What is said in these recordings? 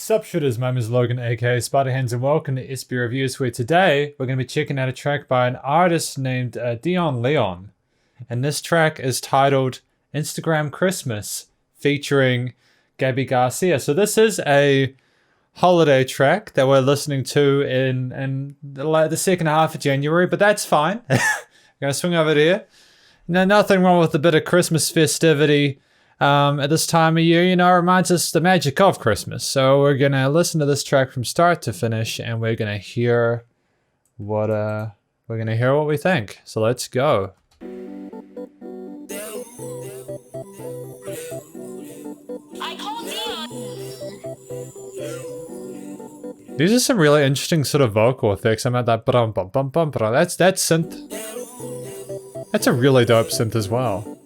Sup shooters, my name is Logan aka Spiderhands and welcome to SB Reviews, where today we're going to be checking out a track by an artist named DEon. And this track is titled Instagram Christmas featuring Gabby Garcia. So this is a holiday track that we're listening to in the second half of January, but that's fine. I'm going to swing over here. Now, nothing wrong with a bit of Christmas festivity. At this time of year, you know, it reminds us the magic of Christmas. So we're gonna listen to this track from start to finish, and we're gonna hear what we think. So let's go. These are some really interesting sort of vocal effects. I'm at that bum bum bum bum. That's synth. That's a really dope synth as well.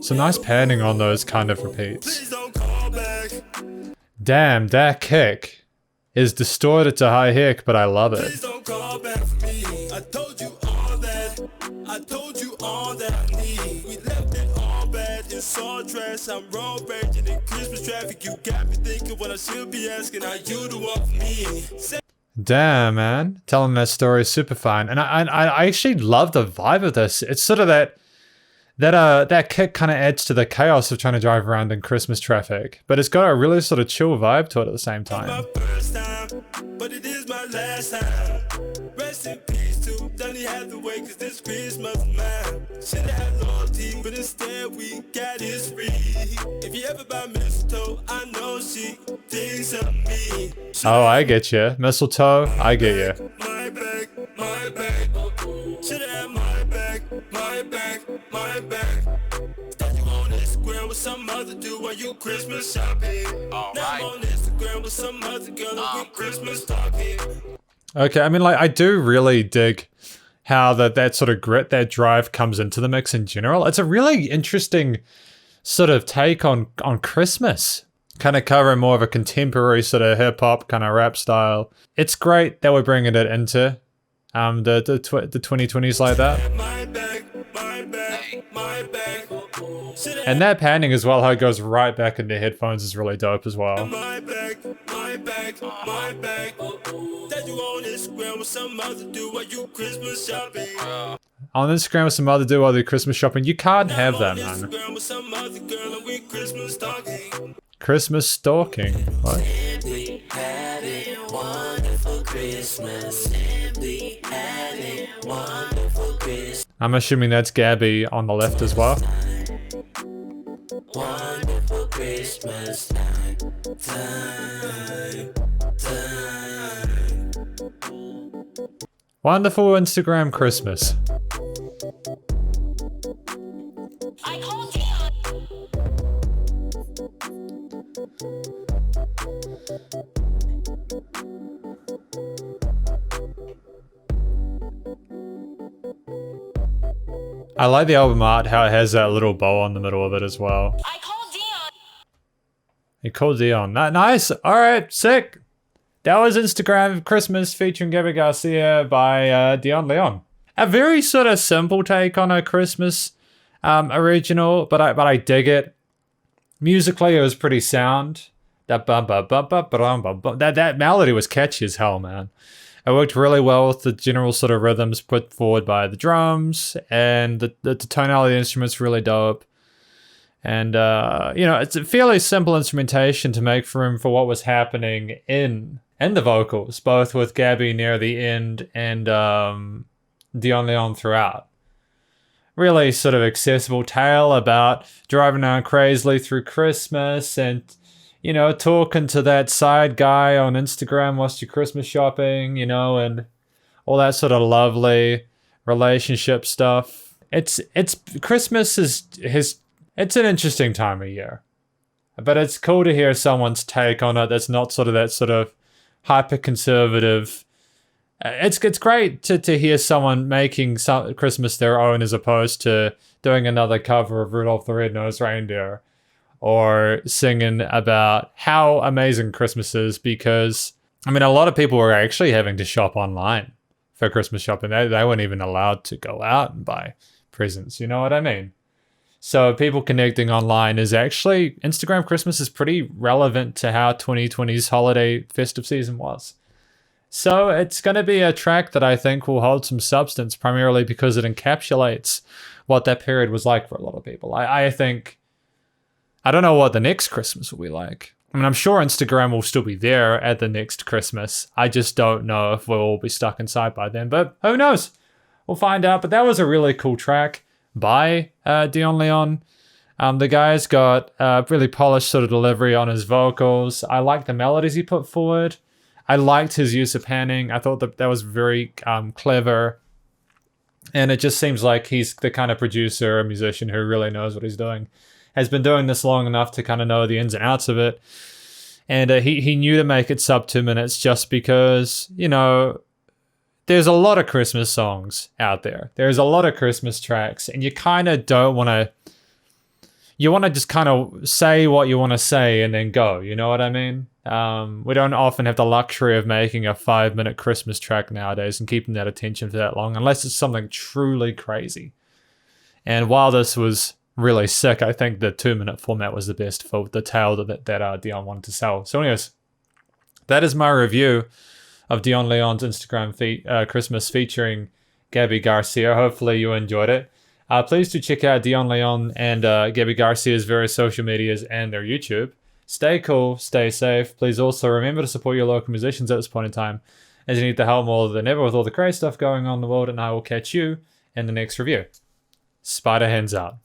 Some nice panning on those kind of repeats. Damn, that kick is distorted to high hick, but I love it. I told you all that. I told you all that I need. We left it all bad in saw dress. I'm road raging in Christmas traffic. You got me thinking what I should be asking. Are you the one for me? Damn, man. Telling that story is super fine. And I actually love the vibe of this. It's sort of that kick kind of adds to the chaos of trying to drive around in Christmas traffic, but it's got a really sort of chill vibe to it at the same time. My first time, but it is my last time. Rest in peace to Donny Hathaway, cause this Christmas man should've had loyalty, but instead we got his free. If you ever buy mistletoe, I know she thinks of me. Oh, I get you. Mistletoe, I get you. My back, my back. Should've had my back, my back, my back. Thought you on Instagram with some other dude while you Christmas shopping. Now I'm on Instagram with some other girl and we Christmas talking. Okay, I mean, like, I do really dig how that sort of grit, that drive comes into the mix in general. It's a really interesting sort of take on Christmas. Kind of covering more of a contemporary sort of hip-hop kind of rap style. It's great that we're bringing it into the 2020s like that. And that panning as well, how it goes right back into headphones, is really dope as well. On Instagram with some other dude while you Christmas shopping. You can't have that, man. Christmas stalking. What? I'm assuming that's Gabby on the left as well. Wonderful Christmas time. Wonderful Instagram Christmas. I called DEon. I like the album art, how it has that little bow on the middle of it as well. I called DEon. You called DEon. Nice. All right, sick. That was Instagram Christmas featuring Gabby Garcia by DEon. A very sort of simple take on a Christmas original, but I dig it. Musically, it was pretty sound. That melody was catchy as hell, man. It worked really well with the general sort of rhythms put forward by the drums, and the tonality of the instrument's really dope. And, you know, it's a fairly simple instrumentation to make room for what was happening in the vocals, both with Gabby near the end and DEon throughout. Really sort of accessible tale about driving around crazily through Christmas and, you know, talking to that side guy on Instagram whilst you're Christmas shopping, you know, and all that sort of lovely relationship stuff. Christmas it's an interesting time of year, but it's cool to hear someone's take on it that's not sort of that sort of hyper conservative. It's great to hear someone making Christmas their own as opposed to doing another cover of Rudolph the Red-Nosed Reindeer, or singing about how amazing Christmas is, because, I mean, a lot of people were actually having to shop online for Christmas shopping. They weren't even allowed to go out and buy presents, you know what I mean? So people connecting online is actually, Instagram Christmas is pretty relevant to how 2020's holiday festive season was. So it's going to be a track that I think will hold some substance, primarily because it encapsulates what that period was like for a lot of people. I think, I don't know what the next Christmas will be like. I mean, I'm sure Instagram will still be there at the next Christmas. I just don't know if we'll all be stuck inside by then, but who knows? We'll find out. But that was a really cool track by DEon. The guy's got a really polished sort of delivery on his vocals. I like the melodies he put forward. I liked his use of panning. I thought that was very clever. And it just seems like he's the kind of producer or musician who really knows what he's doing. Has been doing this long enough to kind of know the ins and outs of it. And he knew to make it sub 2 minutes just because, you know, there's a lot of Christmas songs out there. There's a lot of Christmas tracks, and you kind of don't want to... You want to just kind of say what you want to say and then go, you know what I mean? We don't often have the luxury of making a 5-minute Christmas track nowadays and keeping that attention for that long, unless it's something truly crazy. And while this was really sick, I think the 2-minute format was the best for the tale that DEon wanted to sell. So anyways, that is my review of DEon Leon's Instagram Christmas featuring Gabby Garcia. Hopefully you enjoyed it. Please do check out DEon Leon and Gabby Garcia's various social medias and their YouTube. Stay cool, stay safe. Please also remember to support your local musicians at this point in time, as you need the help more than ever with all the crazy stuff going on in the world, and I will catch you in the next review. Spiderhands out.